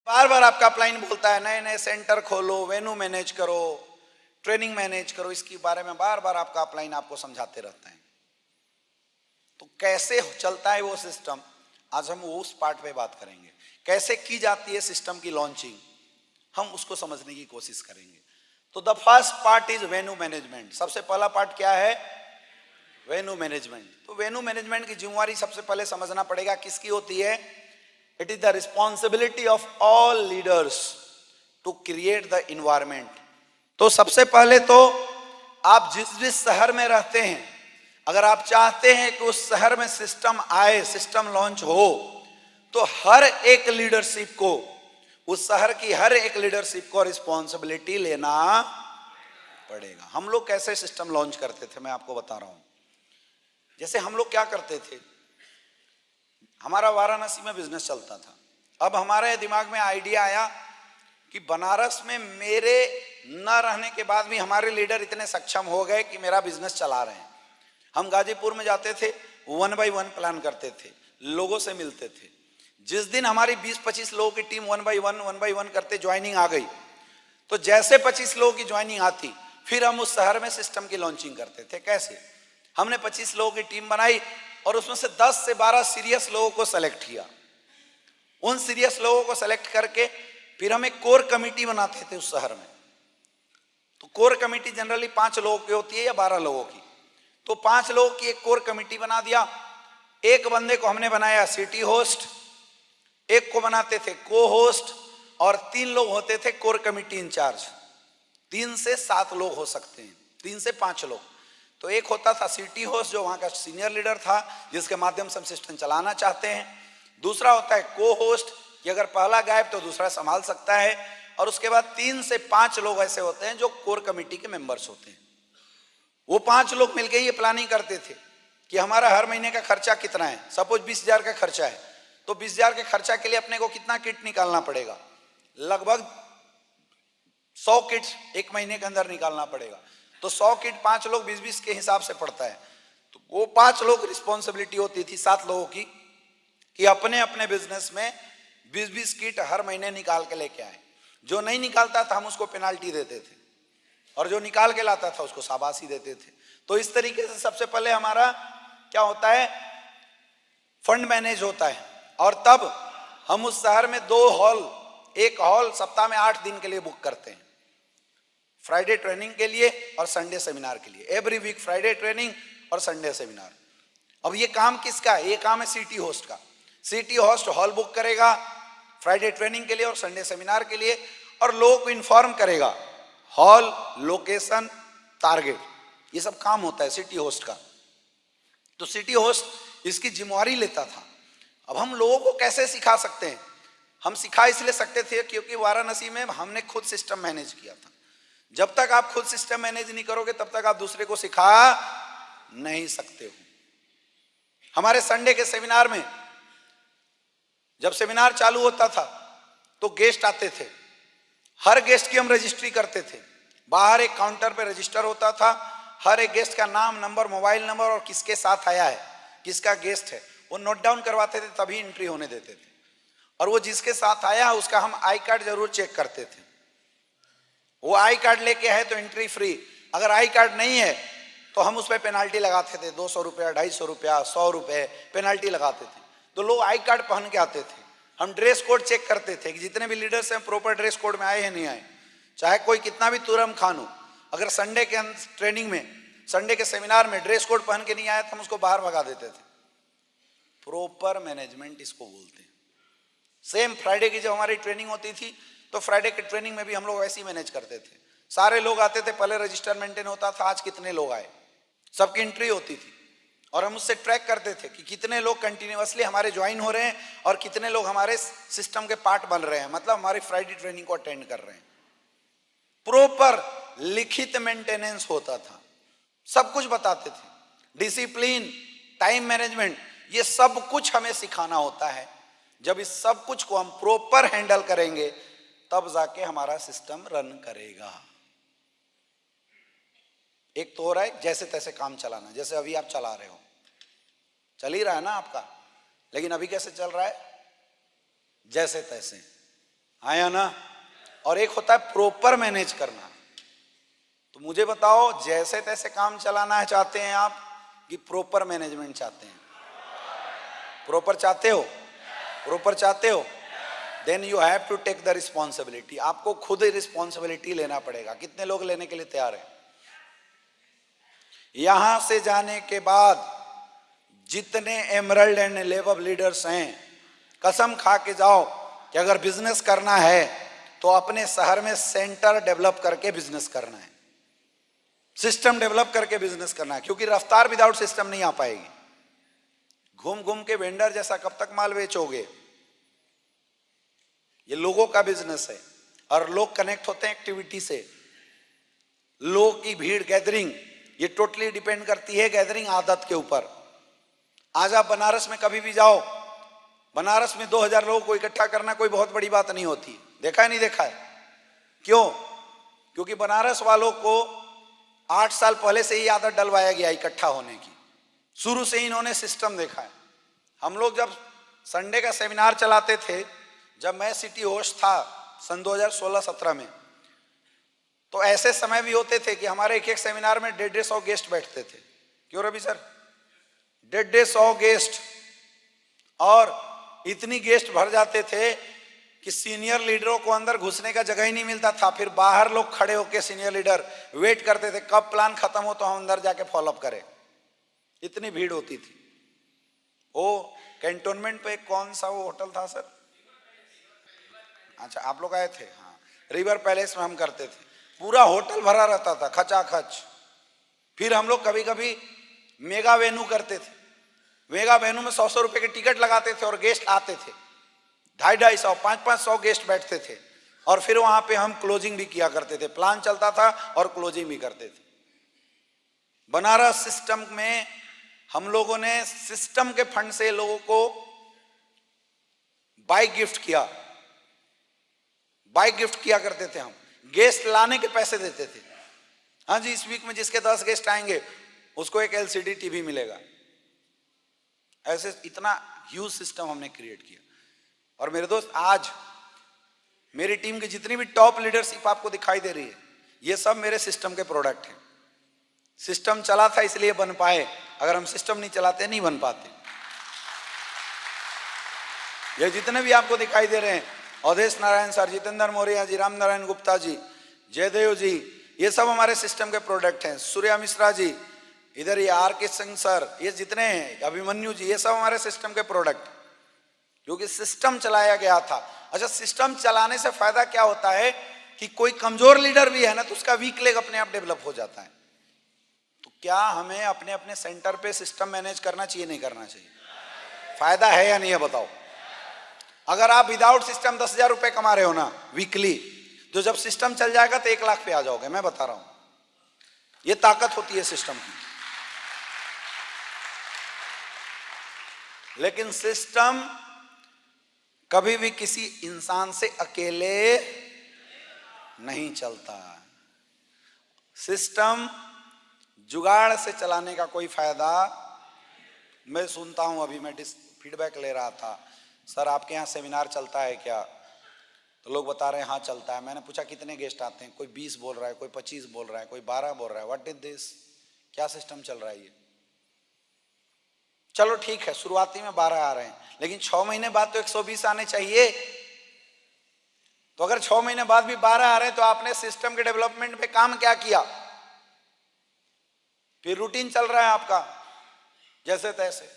बार बार आपका अपलाइन बोलता है नए नए सेंटर खोलो, वेन्यू मैनेज करो, ट्रेनिंग मैनेज करो, इसके बारे में बार बार आपका अपलाइन आपको समझाते रहता है। तो कैसे चलता है वो सिस्टम, आज हम उस पार्ट पे बात करेंगे। कैसे की जाती है सिस्टम की लॉन्चिंग, हम उसको समझने की कोशिश करेंगे। तो the first part is venue management. सबसे पहला पार्ट क्या है? Venue management. तो वेन्यू मैनेजमेंट की जिम्मेवारी सबसे पहले समझना पड़ेगा किसकी होती है। It is the responsibility of all leaders to create the environment. तो सबसे पहले तो आप जिस जिस शहर में रहते हैं, अगर आप चाहते हैं कि उस शहर में सिस्टम आए, सिस्टम लॉन्च हो, तो हर एक लीडरशिप को, उस शहर की हर एक लीडरशिप को रिस्पॉन्सिबिलिटी लेना पड़ेगा। हम लोग कैसे सिस्टम लॉन्च करते थे मैं आपको बता रहा हूं। जैसे हम लोग क्या करते थे, हमारा वाराणसी में बिजनेस चलता था। अब हमारे दिमाग में आइडिया आया कि बनारस में मेरे न रहने के बाद भी हमारे लीडर इतने सक्षम हो गए कि मेरा बिजनेस चला रहे हैं। हम गाजीपुर में जाते थे, 1 बाय 1 प्लान करते थे, लोगों से मिलते थे। जिस दिन हमारी 20-25 लोगों की टीम 1 बाय 1 करते ज्वाइनिंग आ गई, तो जैसे 25 लोगों की ज्वाइनिंग आती, फिर हम उस शहर में सिस्टम की लॉन्चिंग करते थे। कैसे? हमने 25 लोगों की टीम बनाई और उसमें से 10 से 12 सीरियस लोगों को सेलेक्ट किया। उन सीरियस लोगों को सेलेक्ट करके फिर हम एक कोर कमेटी बनाते थे उस शहर में। तो कोर कमेटी जनरली 5 लोगों की होती है या 12 लोगों की। तो 5 लोगों की एक कोर कमेटी बना दिया। एक बंदे को हमने बनाया सिटी होस्ट, एक को बनाते थे को होस्ट, और 3 लोग होते थे कोर कमेटी इंचार्ज। 3 से 7 लोग हो सकते हैं, 3 से 5 लोग। तो एक होता था सिटी होस्ट जो वहां का सीनियर लीडर था, जिसके माध्यम से हम सिस्टम चलाना चाहते हैं। दूसरा होता है को होस्ट, कि अगर पहला गायब तो दूसरा संभाल सकता है। और उसके बाद 3 से 5 लोग ऐसे होते हैं जो कोर कमेटी के मेंबर्स होते हैं। वो 5 लोग मिलकर ये प्लानिंग करते थे कि हमारा हर महीने का खर्चा कितना है। सपोज 20,000 का खर्चा है, तो 20,000 के खर्चा के लिए अपने को कितना किट निकालना पड़ेगा? लगभग 100 किट एक महीने के अंदर निकालना पड़ेगा। तो 100 किट 5 लोग 20-20 के हिसाब से पड़ता है। तो वो 5 लोग रिस्पॉन्सिबिलिटी होती थी 7 लोगों की, कि अपने अपने बिजनेस में 20-20 किट हर महीने निकाल के लेके आए। जो नहीं निकालता था हम उसको पेनाल्टी देते थे, और जो निकाल के लाता था उसको शाबाशी देते थे। तो इस तरीके से सबसे पहले हमारा क्या होता है, फंड मैनेज होता है। और तब हम उस शहर में 2 हॉल, एक हॉल सप्ताह में 8 दिन के लिए बुक करते हैं, फ्राइडे ट्रेनिंग के लिए और संडे सेमिनार के लिए। एवरी वीक फ्राइडे ट्रेनिंग और संडे सेमिनार। अब ये काम किसका है? ये काम है सिटी होस्ट का। सिटी होस्ट हॉल बुक करेगा फ्राइडे ट्रेनिंग के लिए और संडे सेमिनार के लिए, और लोगों को इन्फॉर्म करेगा हॉल, लोकेशन, टारगेट, ये सब काम होता है सिटी होस्ट का। तो सिटी होस्ट इसकी जिम्मेवारी लेता था। अब हम लोगों को कैसे सिखा सकते हैं? हम सिखा इसलिए सकते थे क्योंकि वाराणसी में हमने खुद सिस्टम मैनेज किया था। जब तक आप खुद सिस्टम मैनेज नहीं करोगे तब तक आप दूसरे को सिखा नहीं सकते हो। हमारे संडे के सेमिनार में जब सेमिनार चालू होता था तो गेस्ट आते थे, हर गेस्ट की हम रजिस्ट्री करते थे। बाहर एक काउंटर पे रजिस्टर होता था, हर एक गेस्ट का नाम, नंबर, मोबाइल नंबर और किसके साथ आया है, किसका गेस्ट है, वो नोट डाउन करवाते थे, तभी एंट्री होने देते थे। और वो जिसके साथ आया उसका हम आई कार्ड जरूर चेक करते थे। वो आई कार्ड लेके है तो एंट्री फ्री, अगर आई कार्ड नहीं है तो हम उस पर पेनाल्टी लगाते थे, 200 रुपया, 250 रुपया, 100 रुपये पेनाल्टी लगाते थे। तो लोग आई कार्ड पहन के आते थे। हम ड्रेस कोड चेक करते थे कि जितने भी लीडर्स हैं प्रॉपर ड्रेस कोड में आए हैं नहीं आए। चाहे कोई कितना भी तुरम खान हो, अगर संडे के ट्रेनिंग में, संडे के सेमिनार में ड्रेस कोड पहन के नहीं आया तो हम उसको बाहर भगा देते थे। प्रॉपर मैनेजमेंट इसको बोलते हैं। सेम फ्राइडे की जब हमारी ट्रेनिंग होती थी तो फ्राइडे की ट्रेनिंग में भी हम लोग ऐसे ही मैनेज करते थे। सारे लोग आते थे, पहले रजिस्टर मेंटेन होता था, आज कितने लोग आए, सबकी एंट्री होती थी। और हम उससे ट्रैक करते थे कि कितने लोग कंटिन्यूअसली हमारे ज्वाइन हो रहे हैं और कितने लोग हमारे सिस्टम के पार्ट बन रहे हैं, मतलब हमारी फ्राइडे ट्रेनिंग को अटेंड कर रहे हैं। प्रॉपर लिखित मेंटेनेंस होता था, सब कुछ बताते थे। डिसिप्लिन, टाइम मैनेजमेंट, ये सब कुछ हमें सिखाना होता है। जब इस सब कुछ को हम प्रॉपर हैंडल करेंगे तब जाके हमारा सिस्टम रन करेगा। एक तो हो रहा है जैसे तैसे काम चलाना, जैसे अभी आप चला रहे हो, चल ही रहा है ना आपका, लेकिन अभी कैसे चल रहा है? जैसे तैसे। हाँ या ना। और एक होता है प्रॉपर मैनेज करना। तो मुझे बताओ, जैसे तैसे काम चलाना है चाहते हैं आप कि प्रॉपर मैनेजमेंट चाहते हैं? प्रॉपर चाहते हो? प्रॉपर चाहते हो? Then you have to take the responsibility. आपको खुद ही रिस्पॉन्सिबिलिटी लेना पड़ेगा। कितने लोग लेने के लिए तैयार हैं? यहां से जाने के बाद जितने एमरल्ड एंड लेवल लीडर्स हैं, कसम खा के जाओ कि अगर बिजनेस करना है तो अपने शहर में सेंटर डेवलप करके बिजनेस करना है, सिस्टम डेवलप करके बिजनेस करना है, क्योंकि रफ्तार विदाउट सिस्टम नहीं आ पाएगी। घूम घूम के वेंडर जैसा कब तक माल बेचोगे? ये लोगों का बिजनेस है और लोग कनेक्ट होते हैं एक्टिविटी से। लोगों की भीड़, गैदरिंग, ये टोटली डिपेंड करती है गैदरिंग आदत के ऊपर। आज आप बनारस में कभी भी जाओ, बनारस में 2000 लोगों को इकट्ठा करना कोई बहुत बड़ी बात नहीं होती। देखा है, नहीं देखा है? क्यों? क्योंकि बनारस वालों को 8 साल पहले से ही आदत डलवाया गया इकट्ठा होने की। शुरू से ही इन्होंने सिस्टम देखा है। हम लोग जब संडे का सेमिनार चलाते थे, जब मैं सिटी होस्ट था सन 2016-17 में, तो ऐसे समय भी होते थे कि हमारे एक एक सेमिनार में 150-100 गेस्ट बैठते थे। क्यों रवि सर? 150-100 गेस्ट, और इतनी गेस्ट भर जाते थे कि सीनियर लीडरों को अंदर घुसने का जगह ही नहीं मिलता था। फिर बाहर लोग खड़े होकर सीनियर लीडर वेट करते थे कब प्लान खत्म हो तो हम अंदर जाके फॉलोअप करें। इतनी भीड़ होती थी। वो कैंटोनमेंट पे कौन सा वो होटल था सर? अच्छा, आप लोग आए थे? हाँ, रिवर पैलेस में हम करते थे। पूरा होटल भरा रहता था, खचाखच। फिर हम लोग कभी कभी मेगा वेन्यू करते थे। मेगा वेन्यू में 100-100 रुपए के टिकट लगाते थे और गेस्ट आते थे। 250-250, 500-500 गेस्ट बैठते थे। और फिर वहां पे हम क्लोजिंग भी किया करते थे। प्लान चलता था और क्लोजिंग भी करते थे। बनारस सिस्टम में हम लोगों ने सिस्टम के फंड से लोगों को बाइक गिफ्ट किया। बाइक गिफ्ट किया करते थे हम। गेस्ट लाने के पैसे देते थे। हाँ जी, इस वीक में जिसके 10 गेस्ट आएंगे उसको एक LCD टीवी मिलेगा। ऐसे इतना ह्यूज सिस्टम हमने क्रिएट किया। और मेरे दोस्त, आज मेरी टीम की जितनी भी टॉप लीडरशिप आपको दिखाई दे रही है, ये सब मेरे सिस्टम के प्रोडक्ट हैं। सिस्टम चला था इसलिए बन पाए, अगर हम सिस्टम नहीं चलाते नहीं बन पाते। ये जितने भी आपको दिखाई दे रहे हैं, अवधेश नारायण सर, जितेंद्र मौर्य जी, राम नारायण गुप्ता जी, जयदेव जी, ये सब हमारे सिस्टम के प्रोडक्ट हैं। सूर्या मिश्रा जी, इधर ये RK सिंह सर, ये जितने हैं, अभिमन्यु जी, ये सब हमारे सिस्टम के प्रोडक्ट, क्योंकि सिस्टम चलाया गया था। अच्छा, सिस्टम चलाने से फायदा क्या होता है कि कोई कमजोर लीडर भी है ना तो उसका वीक लेग अपने आप डेवलप हो जाता है। तो क्या हमें अपने अपने सेंटर पे सिस्टम मैनेज करना चाहिए, नहीं करना चाहिए? फायदा है या नहीं है बताओ? अगर आप विदाउट सिस्टम 10,000 रुपए कमा रहे हो ना वीकली, तो जब सिस्टम चल जाएगा तो 1 लाख पे आ जाओगे। मैं बता रहा हूं, ये ताकत होती है सिस्टम की। लेकिन सिस्टम कभी भी किसी इंसान से अकेले नहीं चलता। सिस्टम जुगाड़ से चलाने का कोई फायदा। मैं सुनता हूं, अभी मैं फीडबैक ले रहा था, सर आपके यहाँ सेमिनार चलता है क्या? तो लोग बता रहे हैं हाँ चलता है। मैंने पूछा कितने गेस्ट आते हैं? कोई 20 बोल रहा है, कोई 25 बोल रहा है, कोई 12 बोल रहा है। What is this? क्या सिस्टम चल रहा है ये? चलो ठीक है, शुरुआती में 12 आ रहे हैं, लेकिन 6 महीने बाद तो 120 आने चाहिए। तो अगर 6 महीने बाद भी 12 आ रहे हैं तो आपने सिस्टम के डेवलपमेंट पे काम क्या किया? फिर रूटीन चल रहा है आपका जैसे तैसे।